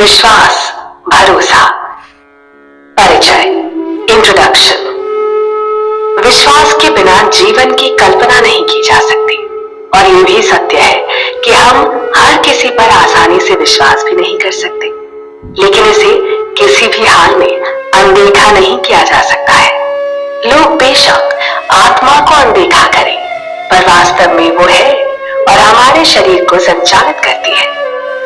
विश्वास, भरोसा। परिचय, इंट्रोडक्शन। विश्वास के बिना जीवन की कल्पना नहीं की जा सकती और ये भी सत्य है कि हम हर किसी पर आसानी से विश्वास भी नहीं कर सकते, लेकिन इसे किसी भी हाल में अनदेखा नहीं किया जा सकता है। लोग बेशक आत्मा को अनदेखा करें, पर वास्तव में वो है और हमारे शरीर को संचालित करती है।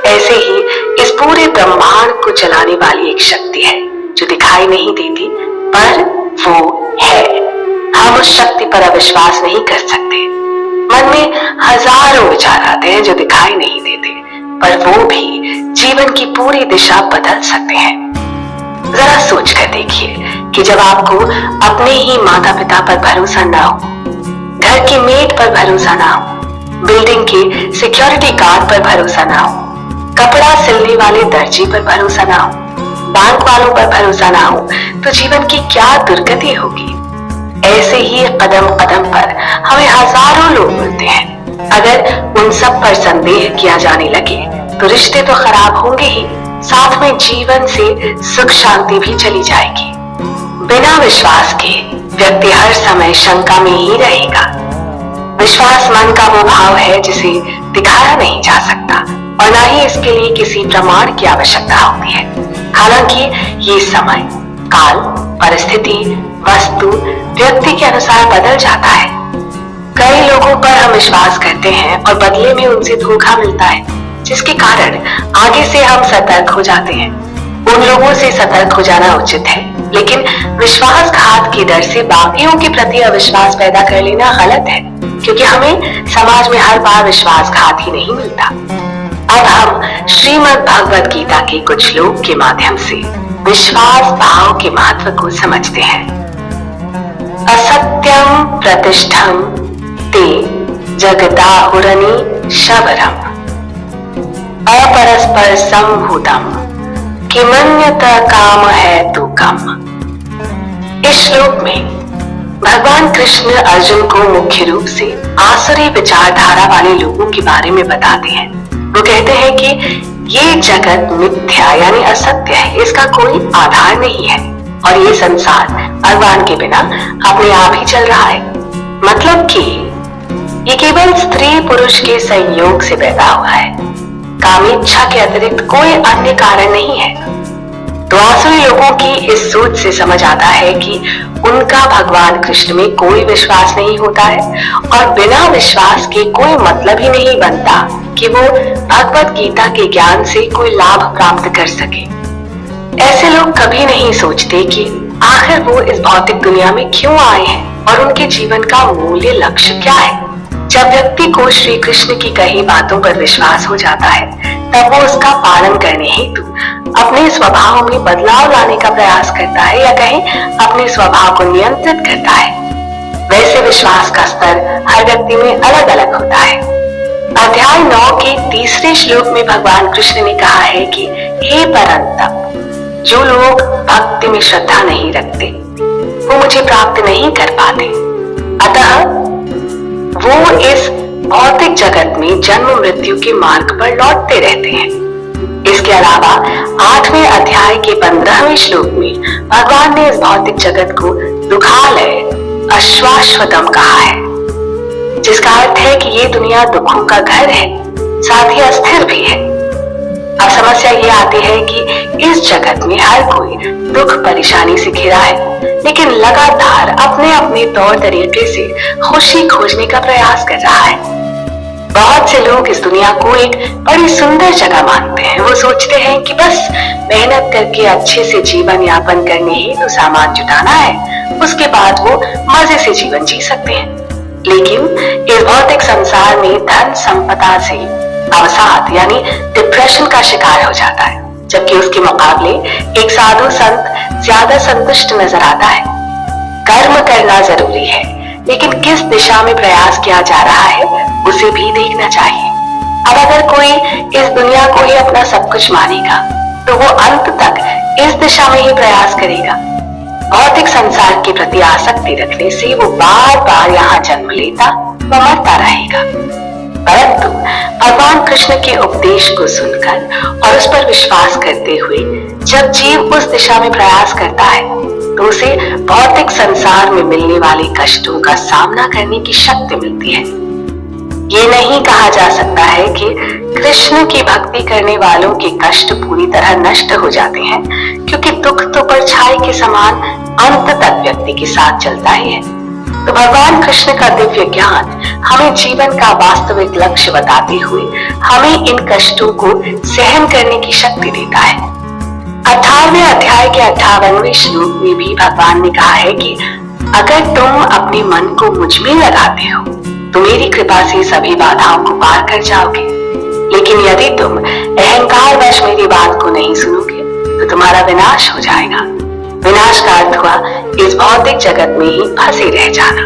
ऐसे ही इस पूरे ब्रह्मांड को चलाने वाली एक शक्ति है जो दिखाई नहीं देती, पर वो है। हम उस शक्ति पर अविश्वास नहीं कर सकते। मन में हजारों विचार आते हैं जो दिखाई नहीं देते, पर वो भी जीवन की पूरी दिशा बदल सकते हैं। जरा सोच कर देखिए कि जब आपको अपने ही माता पिता पर भरोसा ना हो, घर की मेड पर भरोसा ना हो, बिल्डिंग के सिक्योरिटी गार्ड पर भरोसा ना हो, कपड़ा सिलने वाले दर्जी पर भरोसा ना हो, बैंक वालों पर भरोसा ना हो, तो जीवन की क्या दुर्गति होगी। ऐसे ही कदम कदम पर हमें हजारों लोग मिलते हैं। अगर उन सब पर संदेह किया जाने लगे तो रिश्ते तो खराब होंगे ही, साथ में जीवन से सुख शांति भी चली जाएगी। बिना विश्वास के व्यक्ति हर समय शंका में ही रहेगा। विश्वास मन का वो भाव है जिसे दिखाया नहीं जा सकता और न ही इसके लिए किसी प्रमाण की आवश्यकता होती है। हालांकि ये समय, काल, परिस्थिति, वस्तु, व्यक्ति के अनुसार बदल जाता है। कई लोगों पर हम विश्वास करते हैं और बदले में उनसे धोखा मिलता है, जिसके कारण आगे से हम सतर्क हो जाते हैं। उन लोगों से सतर्क हो जाना उचित है, लेकिन विश्वासघात के डर से बाकियों के प्रति अविश्वास पैदा कर लेना गलत है, क्योंकि हमें समाज में हर बार विश्वासघात ही नहीं मिलता। अब हम श्रीमद् भगवद गीता के कुछ श्लोक के माध्यम से विश्वास भाव के महत्व को समझते हैं। असत्यम प्रतिष्ठम ते जगदाहुरनि शबरम अपरस्पर संभूतम किमन्यत काम है तु कम। इस श्लोक में भगवान कृष्ण अर्जुन को मुख्य रूप से आसुरी विचारधारा वाले लोगों के बारे में बताते हैं। वो कहते हैं कि ये जगत मिथ्या यानी असत्य है, इसका कोई आधार नहीं है और ये संसार भगवान के बिना अपने आप ही चल रहा है। मतलब कि ये केवल स्त्री पुरुष के संयोग से पैदा हुआ है, कामेच्छा के अतिरिक्त कोई अन्य कारण नहीं है। तो आसुरी लोगों की इस सोच से समझ आता है कि उनका भगवान कृष्ण में कोई विश्वास नहीं होता है और बिना विश्वास के कोई मतलब ही नहीं बनता कि वो भगवद गीता के ज्ञान से कोई लाभ प्राप्त कर सके। ऐसे लोग कभी नहीं सोचते कि आखिर वो इस भौतिक दुनिया में क्यों आए हैं और उनके जीवन का मूल्य लक्ष्य क्या है। जब व्यक्ति को श्री कृष्ण की कही बातों पर विश्वास हो जाता है, तब वो उसका पालन करने हेतु अपने स्वभाव में बदलाव लाने का प्रयास करता है या कहीं अपने स्वभाव को नियंत्रित करता है। वैसे विश्वास का स्तर हर व्यक्ति में अलग अलग होता है। अध्याय 9 के तीसरे श्लोक में भगवान कृष्ण ने कहा है कि हे परंतप, जो लोग भक्ति में श्रद्धा नहीं रखते वो मुझे प्राप्त नहीं कर पाते, अतः वो इस भौतिक जगत में जन्म मृत्यु के मार्ग पर लौटते रहते हैं। इसके अलावा 8वें अध्याय के 15वें श्लोक में भगवान ने इस भौतिक जगत को दुखालय अश्वाश्वतम कहा है, जिसका अर्थ है कि ये दुनिया दुखों का घर है, साथ ही अस्थिर भी है। अब समस्या ये आती है कि इस जगत में हर कोई दुख परेशानी से घिरा है, लेकिन लगातार अपने अपने तौर तरीके से खुशी खोजने का प्रयास कर रहा है। बहुत से लोग इस दुनिया को एक बड़ी सुंदर जगह मानते हैं। वो सोचते हैं कि बस मेहनत करके अच्छे से जीवन यापन करने ही तो सामान जुटाना है, उसके बाद वो मजे से जीवन जी सकते हैं। लेकिन इस भौतिक संसार में धन संपदा से अवसाद यानी डिप्रेशन का शिकार हो जाता है, जबकि उसके मुकाबले एक साधु संत ज्यादा संतुष्ट नजर आता है। कर्म करना जरूरी है, लेकिन किस दिशा में प्रयास किया जा रहा है उसे भी देखना चाहिए। अब अगर कोई इस दुनिया को ही अपना सब कुछ मानेगा तो वो अंत तक इस दिशा में ही प्रयास करेगा। भौतिक संसार के प्रति आसक्ति रखने से वो बार बार यहाँ जन्म लेता व मरता रहेगा। परंतु भगवान कृष्ण के उपदेश को सुनकर और उस पर विश्वास करते हुए जब जीव उस दिशा में प्रयास करता है तो उसे भौतिक संसार में मिलने वाले कष्टों का सामना करने की शक्ति मिलती है। ये नहीं कहा जा सकता है कि कृष्ण की भक्ति करने वालों के कष्ट पूरी तरह नष्ट हो जाते हैं, क्योंकि दुख तो परछाई के समान अंत तक व्यक्ति के साथ चलता ही है। तो भगवान कृष्ण का दिव्य ज्ञान हमें जीवन का वास्तविक लक्ष्य बताते हुए हमें इन कष्टों को सहन करने की शक्ति देता है। 18वें अध्याय के 58वें श्लोक में भी भगवान ने कहा है कि अगर तुम अपने मन को मुझ में लगाते हो तो मेरी कृपा से सभी बाधाओं को पार कर जाओगे, लेकिन यदि तुम अहंकारवश मेरी बात को नहीं सुनोगे तो तुम्हारा विनाश हो जाएगा। विनाश का अर्थ हुआ इस भौतिक जगत में ही फंसे रह जाना,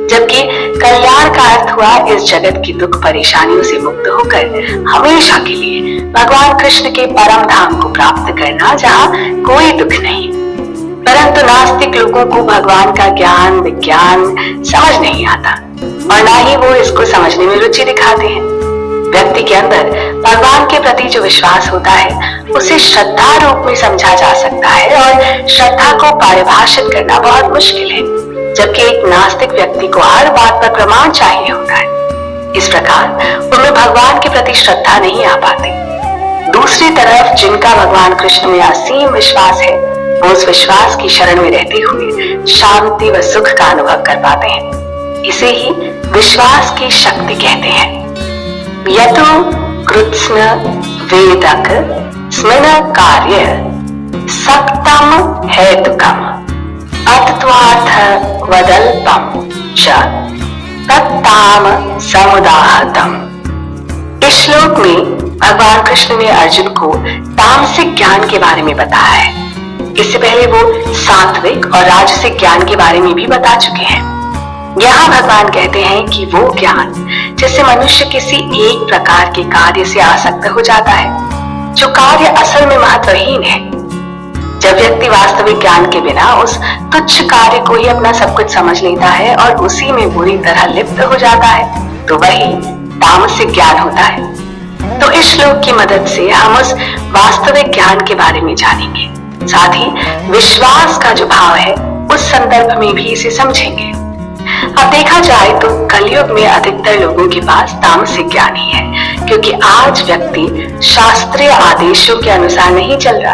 जबकि कल्याण का अर्थ हुआ इस जगत की दुख परेशानियों से मुक्त होकर हमेशा के लिए भगवान कृष्ण के परम धाम को प्राप्त करना, जहाँ कोई दुख नहीं। परंतु नास्तिक लोगों को भगवान का ज्ञान विज्ञान समझ नहीं आता और ना ही वो इसको समझने में रुचि दिखाते हैं। व्यक्ति के अंदर भगवान के प्रति जो विश्वास होता है उसे श्रद्धा रूप में समझा जा सकता है और श्रद्धा को परिभाषित करना बहुत मुश्किल है, जबकि एक नास्तिक व्यक्ति को हर बात पर प्रमाण चाहिए होता है। इस प्रकार उनमें भगवान के प्रति श्रद्धा नहीं आ पाती। दूसरी तरफ जिनका भगवान कृष्ण में असीम विश्वास है वो उस विश्वास की शरण में रहते हुए शांति व सुख का अनुभव कर पाते हैं। इसे ही विश्वास की शक्ति कहते हैं। यतो कृत्स्न वेदक स्मिन कार्य सक्तम हेतुकम अतत्वार्थ वदल्पम च तत्ताम समुदाहतम। इस श्लोक में भगवान कृष्ण ने अर्जुन को तामसिक ज्ञान के बारे में बताया है। इससे पहले वो सात्विक और राजसिक ज्ञान के बारे में भी बता चुके हैं। यहाँ भगवान कहते हैं कि वो ज्ञान जिससे मनुष्य किसी एक प्रकार के कार्य से आसक्त हो जाता है, जो कार्य असल में महत्वहीन है। जब व्यक्ति वास्तविक ज्ञान के बिना उस तुच्छ कार्य को ही अपना सब कुछ समझ लेता है और उसी में बुरी तरह लिप्त हो जाता है, तो वही तामसिक ज्ञान होता है। तो इस श्लोक की मदद से हम उस वास्तविक ज्ञान के बारे में जानेंगे, साथ ही विश्वास का जो भाव है उस संदर्भ में भी इसे समझेंगे। अब देखा जाए तो कलयुग में अधिकतर लोगों के पास तामसिक ज्ञान ही है, क्योंकि आज व्यक्ति शास्त्रीय आदेशों के अनुसार नहीं चल रहा।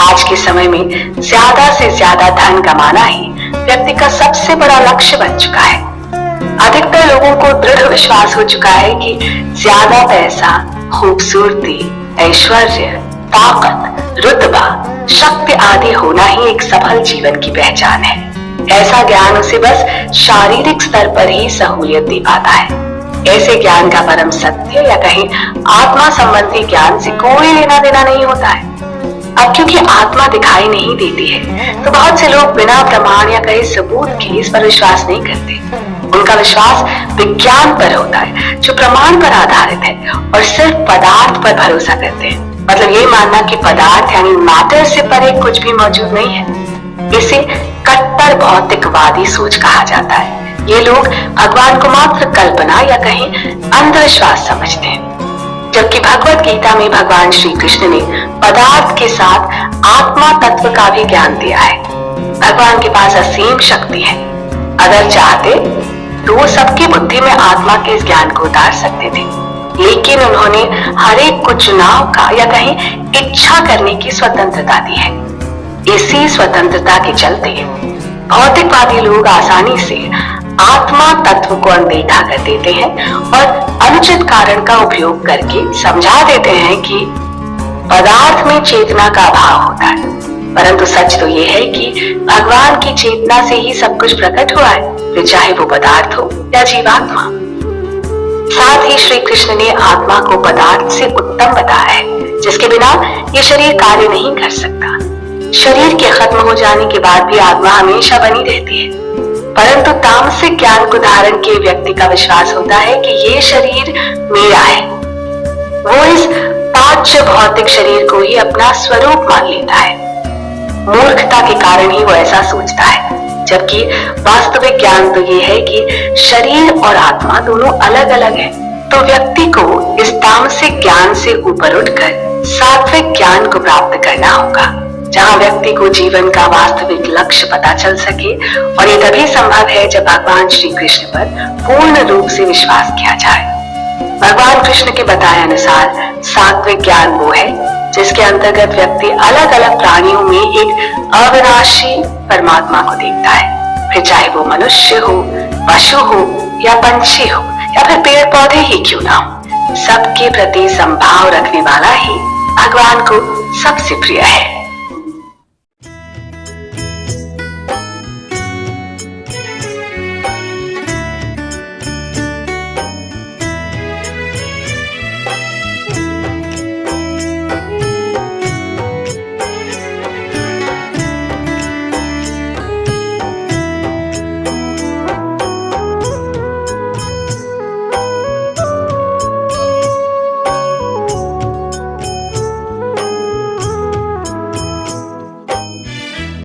आज के समय में ज्यादा से ज्यादा धन कमाना ही व्यक्ति का सबसे बड़ा लक्ष्य बन चुका है। अधिकतर लोगों को दृढ़ विश्वास हो चुका है कि ज्यादा पैसा, खूबसूरती, ऐश्वर्य, ताकत, रुतबा, शक्ति आदि होना ही एक सफल जीवन की पहचान है। ऐसा ज्ञान उसे बस शारीरिक स्तर पर ही सहूलियत दे पाता है। ऐसे ज्ञान का परम सत्य या कहीं आत्मा संबंधी ज्ञान से कोई लेना देना नहीं होता है। अब क्योंकि आत्मा दिखाई नहीं देती है तो बहुत से लोग बिना प्रमाण या कहीं सबूत के इस पर विश्वास नहीं करते। उनका विश्वास विज्ञान पर होता है जो प्रमाण पर आधारित है और सिर्फ पदार्थ पर भरोसा करते हैं। मतलब ये मानना कि पदार्थ यानी मैटर से परे कुछ भी मौजूद नहीं है। इसे कट्टर भौतिकवादी सोच कहा जाता है। ये लोग भगवान को मात्र कल्पना या कहीं अंधविश्वास समझते हैं, जबकि भगवत गीता में भगवान श्री कृष्ण ने पदार्थ के साथ आत्मा तत्व का भी ज्ञान दिया है। भगवान के पास असीम शक्ति है। अगर चाहते तो वो सबकी बुद्धि में आत्मा के इस ज्ञान को उतार सकते थे, लेकिन उन्होंने हर एक को चुनाव का या कहीं इच्छा करने की स्वतंत्रता दी है। इसी स्वतंत्रता के चलते भौतिकवादी लोग आसानी से आत्मा तत्व को अनदेखा कर देते हैं और अनुचित कारण का उपयोग करके समझा देते हैं कि पदार्थ में चेतना का अभाव होता है। परंतु सच तो ये है कि भगवान की चेतना से ही सब कुछ प्रकट हुआ है, फिर चाहे वो पदार्थ हो या जीवात्मा। साथ ही श्री कृष्ण ने आत्मा को पदार्थ से उत्तम बताया है, जिसके बिना ये शरीर कार्य नहीं कर सकता। शरीर के खत्म हो जाने के बाद भी आत्मा हमेशा बनी रहती है। परंतु तामसिक ज्ञान को धारण किए व्यक्ति का विश्वास होता है कि ये शरीर मेरा है। वो इस ताज्य भौतिक शरीर को ही अपना स्वरूप मान लेता है। मूर्खता के कारण ही वो ऐसा सोचता है, जबकि वास्तविक ज्ञान तो ये है कि शरीर और आत्मा दोनों अलग अलग है। तो व्यक्ति को इस तामसिक ज्ञान से ऊपर उठकर सात्विक ज्ञान को प्राप्त करना होगा, जहाँ व्यक्ति को जीवन का वास्तविक लक्ष्य पता चल सके। और ये तभी संभव है जब भगवान श्री कृष्ण पर पूर्ण रूप से विश्वास किया जाए। भगवान कृष्ण के बताए अनुसार सात्विक ज्ञान वो है जिसके अंतर्गत व्यक्ति अलग अलग प्राणियों में एक अविनाशी परमात्मा को देखता है, फिर चाहे वो मनुष्य हो, पशु हो या पंछी हो या फिर पेड़ पौधे ही क्यों ना हो, सबके प्रति संभाव रखने वाला ही भगवान को सबसे प्रिय है।